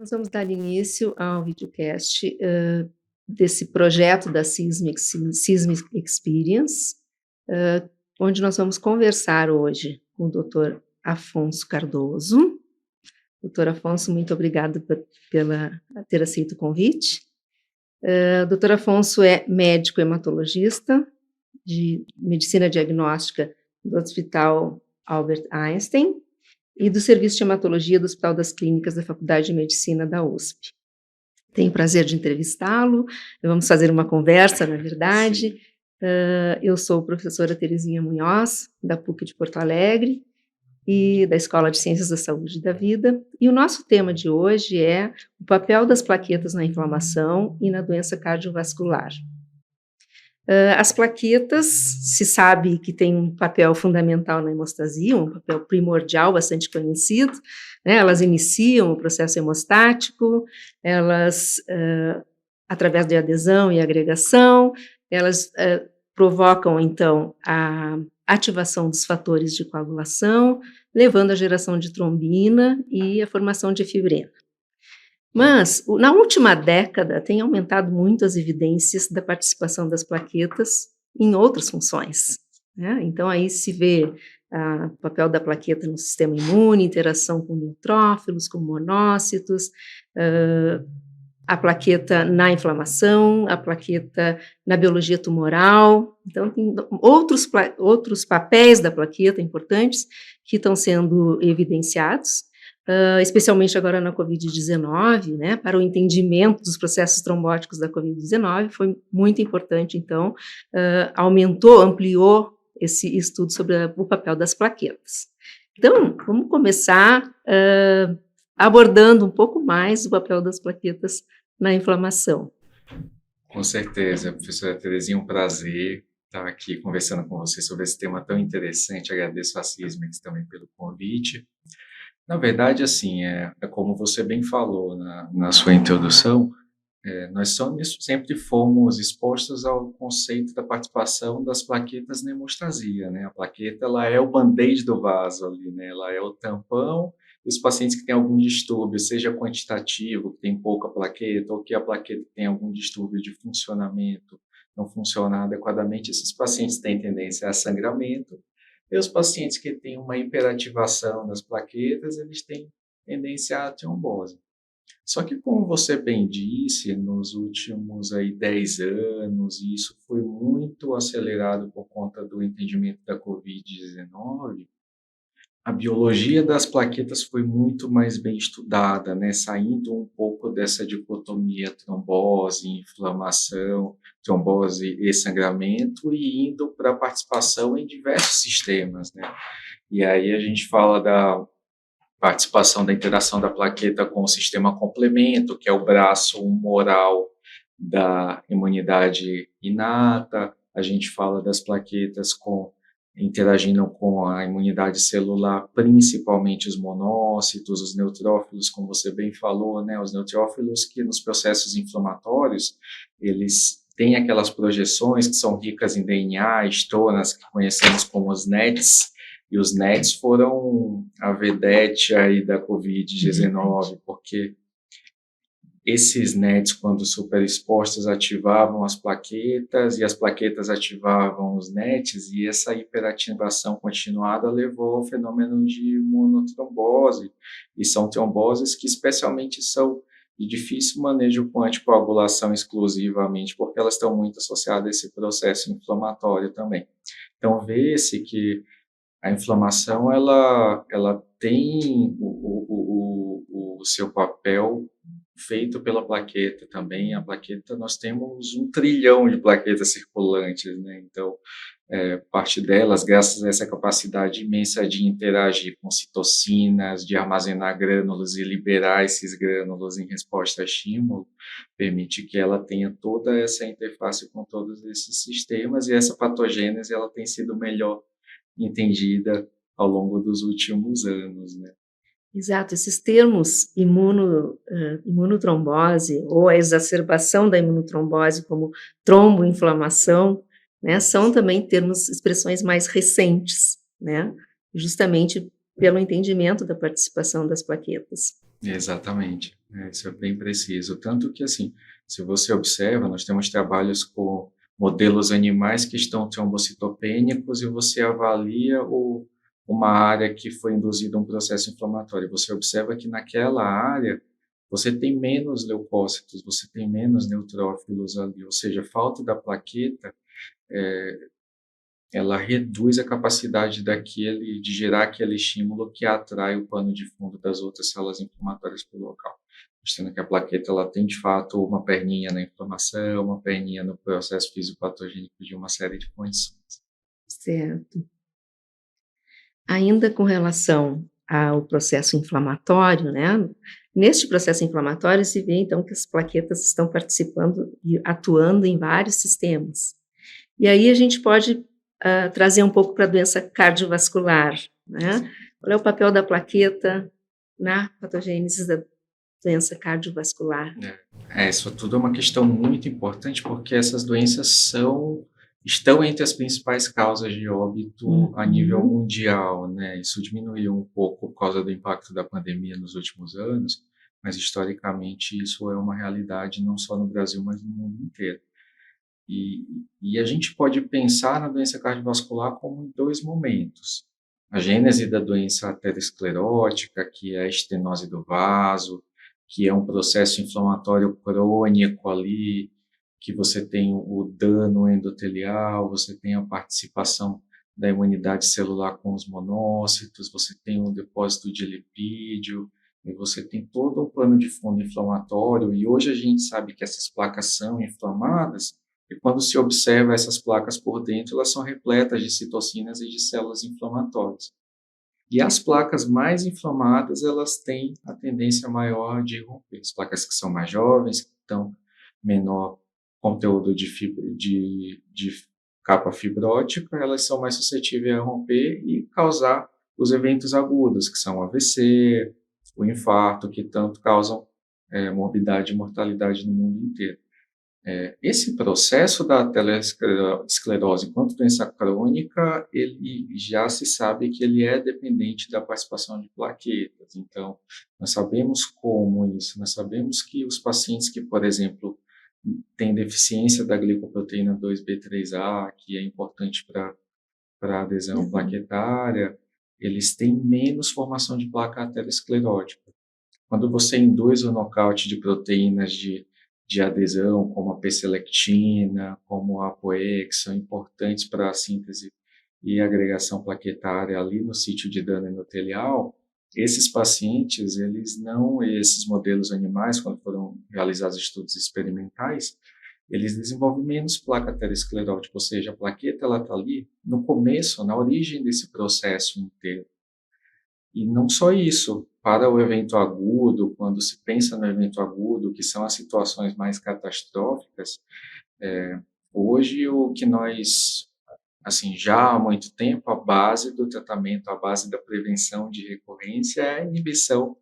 Nós vamos dar início ao videocast desse projeto da Seismic Experience, onde nós vamos conversar hoje com o Dr. Afonso Cardoso. Dr. Afonso, muito obrigada por ter aceito o convite. O Dr. Afonso é médico hematologista de medicina diagnóstica do Hospital Albert Einstein e do Serviço de Hematologia do Hospital das Clínicas da Faculdade de Medicina da USP. Tenho o prazer de entrevistá-lo, vamos fazer uma conversa, na verdade. Eu sou professora Terezinha Munhoz, da PUC de Porto Alegre, e da Escola de Ciências da Saúde e da Vida, e o nosso tema de hoje é o papel das plaquetas na inflamação e na doença cardiovascular. As plaquetas, se sabe que têm um papel fundamental na hemostasia, um papel primordial bastante conhecido, né? Elas iniciam o processo hemostático, elas, através de adesão e agregação, elas provocam, então, a ativação dos fatores de coagulação, levando à geração de trombina e a formação de fibrina. Mas, na última década, tem aumentado muito as evidências da participação das plaquetas em outras funções, né? Então, aí se vê o papel da plaqueta no sistema imune, interação com neutrófilos, com monócitos, a plaqueta na inflamação, a plaqueta na biologia tumoral. Então, tem outros papéis da plaqueta importantes que estão sendo evidenciados, especialmente agora na Covid-19, né, para o entendimento dos processos trombóticos da Covid-19, foi muito importante, então, ampliou esse estudo sobre o papel das plaquetas. Então, vamos começar abordando um pouco mais o papel das plaquetas na inflamação. Com certeza, professora Terezinha, um prazer estar aqui conversando com você sobre esse tema tão interessante. Agradeço a Seismic também pelo convite. Na verdade, assim, é como você bem falou na sua introdução, nós sempre fomos expostos ao conceito da participação das plaquetas na hemostasia, né? A plaqueta, ela é o band-aid do vaso ali, né? Ela é o tampão, e os pacientes que têm algum distúrbio, seja quantitativo, que tem pouca plaqueta, ou que a plaqueta tem algum distúrbio de funcionamento, não funciona adequadamente, esses pacientes têm tendência a sangramento, e os pacientes que têm uma hiperativação das plaquetas, eles têm tendência à trombose. Só que, como você bem disse, nos últimos 10 anos, e isso foi muito acelerado por conta do entendimento da Covid-19, a biologia das plaquetas foi muito mais bem estudada, né? Saindo um pouco dessa dicotomia trombose, inflamação, trombose e sangramento, e indo para a participação em diversos sistemas, né? E aí a gente fala da participação da interação da plaqueta com o sistema complemento, que é o braço humoral da imunidade inata. A gente fala das plaquetas interagindo com a imunidade celular, principalmente os monócitos, os neutrófilos, como você bem falou, né? Os neutrófilos que nos processos inflamatórios, eles têm aquelas projeções que são ricas em DNA, estonas, que conhecemos como os NETs, e os NETs foram a vedete aí da Covid-19, porque esses NETs, quando superexpostos, ativavam as plaquetas, e as plaquetas ativavam os NETs, e essa hiperativação continuada levou ao fenômeno de monotrombose, e são tromboses que especialmente são de difícil manejo com anticoagulação exclusivamente, porque elas estão muito associadas a esse processo inflamatório também. Então, vê-se que a inflamação, ela tem o seu papel feito pela plaqueta também. A plaqueta, nós temos 1 trilhão de plaquetas circulantes, né? Então, parte delas, graças a essa capacidade imensa de interagir com citocinas, de armazenar grânulos e liberar esses grânulos em resposta a estímulo, permite que ela tenha toda essa interface com todos esses sistemas, e essa patogênese, ela tem sido melhor entendida ao longo dos últimos anos, né? Exato, esses termos imunotrombose ou a exacerbação da imunotrombose como tromboinflamação, né, são também expressões mais recentes, né, justamente pelo entendimento da participação das plaquetas. Exatamente. Isso é bem preciso. Tanto que, assim, se você observa, nós temos trabalhos com modelos animais que estão trombocitopênicos e você avalia uma área que foi induzida um processo inflamatório. Você observa que naquela área você tem menos leucócitos, você tem menos neutrófilos ali, ou seja, a falta da plaqueta, ela reduz a capacidade de gerar aquele estímulo que atrai o pano de fundo das outras células inflamatórias para o local. Mostrando que a plaqueta ela tem, de fato, uma perninha na inflamação, uma perninha no processo fisiopatogênico de uma série de condições. Certo. Ainda com relação ao processo inflamatório, né? Neste processo inflamatório se vê então que as plaquetas estão participando e atuando em vários sistemas. E aí a gente pode trazer um pouco para a doença cardiovascular, né? Qual é o papel da plaqueta na patogênese da doença cardiovascular? Isso tudo é uma questão muito importante porque essas doenças estão entre as principais causas de óbito a nível mundial, né? Isso diminuiu um pouco por causa do impacto da pandemia nos últimos anos, mas historicamente isso é uma realidade não só no Brasil, mas no mundo inteiro. E a gente pode pensar na doença cardiovascular como em dois momentos. A gênese da doença aterosclerótica, que é a estenose do vaso, que é um processo inflamatório crônico ali, que você tem o dano endotelial, você tem a participação da imunidade celular com os monócitos, você tem um depósito de lipídio, e você tem todo o pano de fundo inflamatório, e hoje a gente sabe que essas placas são inflamadas, e quando se observa essas placas por dentro, elas são repletas de citocinas e de células inflamatórias. E as placas mais inflamadas, elas têm a tendência maior de romper. As placas que são mais jovens, que estão menor conteúdo de capa fibrótica, elas são mais suscetíveis a romper e causar os eventos agudos, que são o AVC, o infarto, que tanto causam morbidade e mortalidade no mundo inteiro. Esse processo da aterosclerose enquanto doença crônica, ele já se sabe que ele é dependente da participação de plaquetas. Então, nós sabemos como isso, nós sabemos que os pacientes que, por exemplo, têm deficiência da glicoproteína 2B3A, que é importante para a adesão plaquetária, eles têm menos formação de placa aterosclerótica. Quando você induz o nocaute de proteínas de adesão, como a P-selectina, como a ApoE, que são importantes para a síntese e agregação plaquetária ali no sítio de dano endotelial, esses pacientes, esses modelos animais, quando foram realizados estudos experimentais, eles desenvolvem menos placa aterosclerótica, ou seja, a plaqueta ela está ali no começo, na origem desse processo inteiro. E não só isso, para o evento agudo, quando se pensa no evento agudo, que são as situações mais catastróficas, hoje o que nós, assim, já há muito tempo, a base do tratamento, a base da prevenção de recorrência é a inibição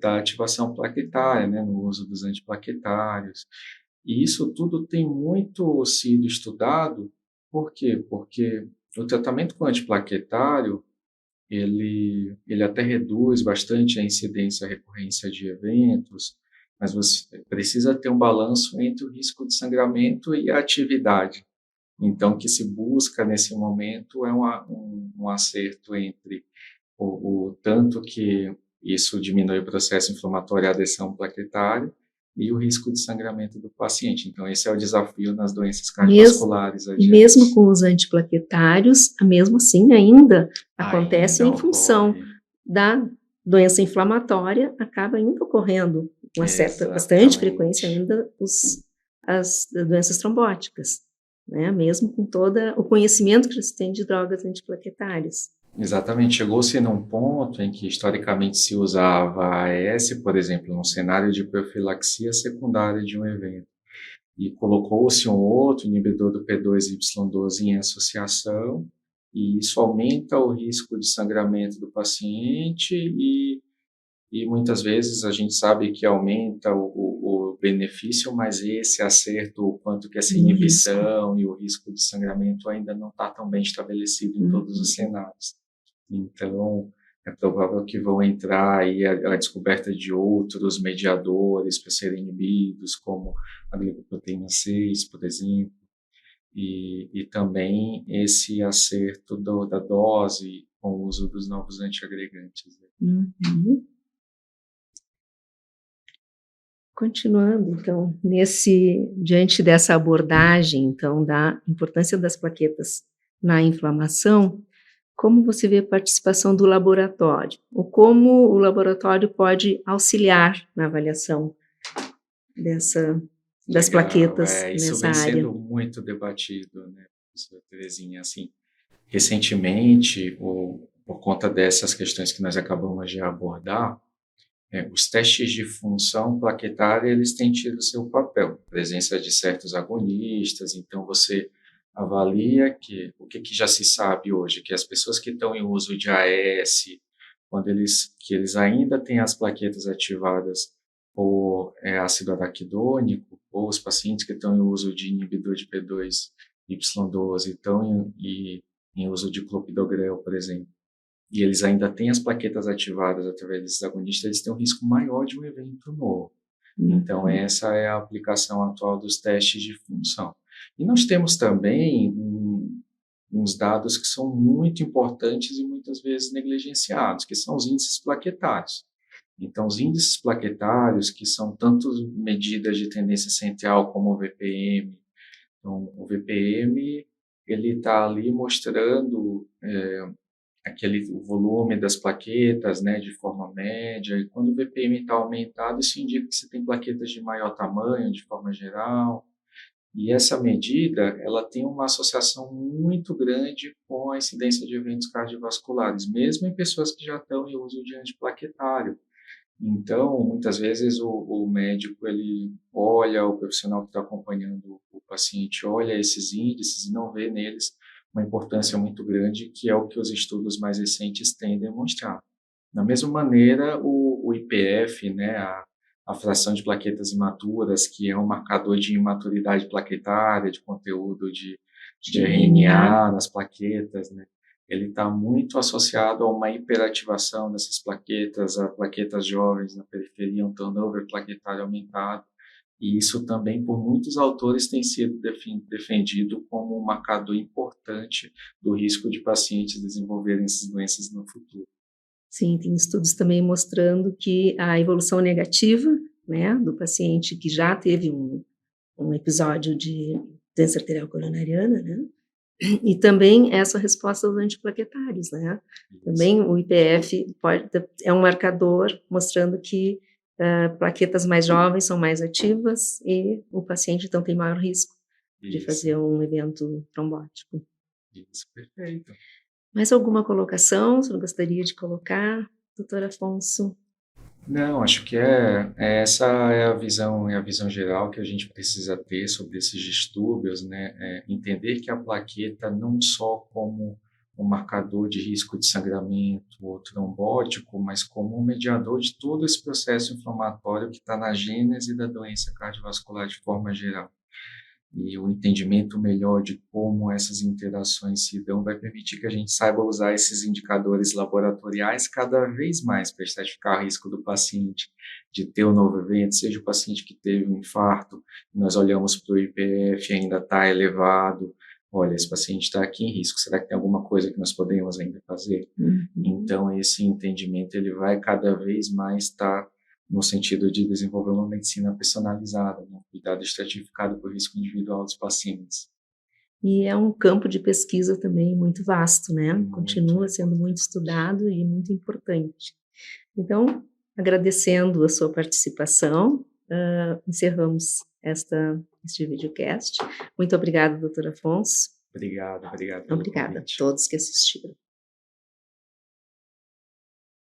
da ativação plaquetária, né, no uso dos antiplaquetários. E isso tudo tem muito sido estudado, por quê? Porque o tratamento com antiplaquetário, ele até reduz bastante a incidência e a recorrência de eventos, mas você precisa ter um balanço entre o risco de sangramento e a atividade. Então, o que se busca nesse momento é um acerto entre o tanto que isso diminui o processo inflamatório e a adesão plaquetária e o risco de sangramento do paciente. Então, esse é o desafio nas doenças cardiovasculares. Mesmo com os antiplaquetários, mesmo assim ainda acontece em função da doença inflamatória, acaba ainda ocorrendo uma certa, bastante frequência ainda as doenças trombóticas, né? Mesmo com todo o conhecimento que se tem de drogas antiplaquetárias. Exatamente, chegou-se num ponto em que historicamente se usava a AS, por exemplo, num cenário de profilaxia secundária de um evento, e colocou-se um outro inibidor do P2Y12 em associação, e isso aumenta o risco de sangramento do paciente e muitas vezes a gente sabe que aumenta o benefício, mas esse acerto, o quanto que essa inibição e o risco de sangramento ainda não está tão bem estabelecido em todos os cenários. Então, é provável que vão entrar aí a descoberta de outros mediadores para serem inibidos, como a glicoproteína 6, por exemplo, e também esse acerto da dose com o uso dos novos antiagregantes. Uhum. Continuando, então, diante dessa abordagem, então, da importância das plaquetas na inflamação, como você vê a participação do laboratório? Ou como o laboratório pode auxiliar na avaliação das Legal, plaquetas isso nessa vem área? sendo muito debatido, né, professora Terezinha, assim, recentemente, por conta dessas questões que nós acabamos de abordar, os testes de função plaquetária, eles têm tido seu papel, presença de certos agonistas, então você avalia que já se sabe hoje, que as pessoas que estão em uso de AS, que eles ainda têm as plaquetas ativadas por ácido araquidônico, ou os pacientes que estão em uso de inibidor de P2Y12 estão em uso de clopidogrel, por exemplo, e eles ainda têm as plaquetas ativadas através desses agonistas, eles têm um risco maior de um evento novo. Então, essa é a aplicação atual dos testes de função. E nós temos também uns dados que são muito importantes e muitas vezes negligenciados, que são os índices plaquetários. Então, os índices plaquetários, que são tanto medidas de tendência central como o VPM, então, o VPM, ele está ali mostrando o volume das plaquetas, né, de forma média, e quando o VPM está aumentado, isso indica que você tem plaquetas de maior tamanho, de forma geral, e essa medida, ela tem uma associação muito grande com a incidência de eventos cardiovasculares, mesmo em pessoas que já estão em uso de antiplaquetário. Então, muitas vezes o médico, ele olha, o profissional que está acompanhando o paciente, olha esses índices e não vê neles uma importância muito grande, que é o que os estudos mais recentes têm demonstrado. Da mesma maneira, o IPF, né, a fração de plaquetas imaturas, que é um marcador de imaturidade plaquetária, de conteúdo de RNA nas plaquetas, né, ele está muito associado a uma hiperativação dessas plaquetas, a plaquetas jovens na periferia, um turnover plaquetário aumentado, e isso também, por muitos autores, tem sido defendido como um marcador importante do risco de pacientes desenvolverem essas doenças no futuro. Sim, tem estudos também mostrando que a evolução negativa, né, do paciente que já teve um episódio de doença arterial coronariana, né, e também essa resposta aos antiplaquetários, né? Também o IPF é um marcador mostrando que plaquetas mais jovens são mais ativas e o paciente então tem maior risco de fazer um evento trombótico. Isso, perfeito. Mais alguma colocação você gostaria de colocar, doutor Afonso? Não, acho que essa é a visão geral que a gente precisa ter sobre esses distúrbios, né? Entender que a plaqueta não só como um marcador de risco de sangramento ou trombótico, mas como um mediador de todo esse processo inflamatório que está na gênese da doença cardiovascular de forma geral. E o entendimento melhor de como essas interações se dão vai permitir que a gente saiba usar esses indicadores laboratoriais cada vez mais para estratificar o risco do paciente de ter um novo evento, seja o paciente que teve um infarto, nós olhamos para o IPF ainda está elevado, olha, esse paciente está aqui em risco, será que tem alguma coisa que nós podemos ainda fazer? Então, esse entendimento ele vai cada vez mais estar no sentido de desenvolver uma medicina personalizada, um cuidado estratificado por risco individual dos pacientes. E é um campo de pesquisa também muito vasto, né? Muito Continua sendo muito estudado e muito importante. Então, agradecendo a sua participação, encerramos este videocast. Muito obrigada, doutor Afonso. Obrigado pelo Obrigada a convite. todos que assistiram.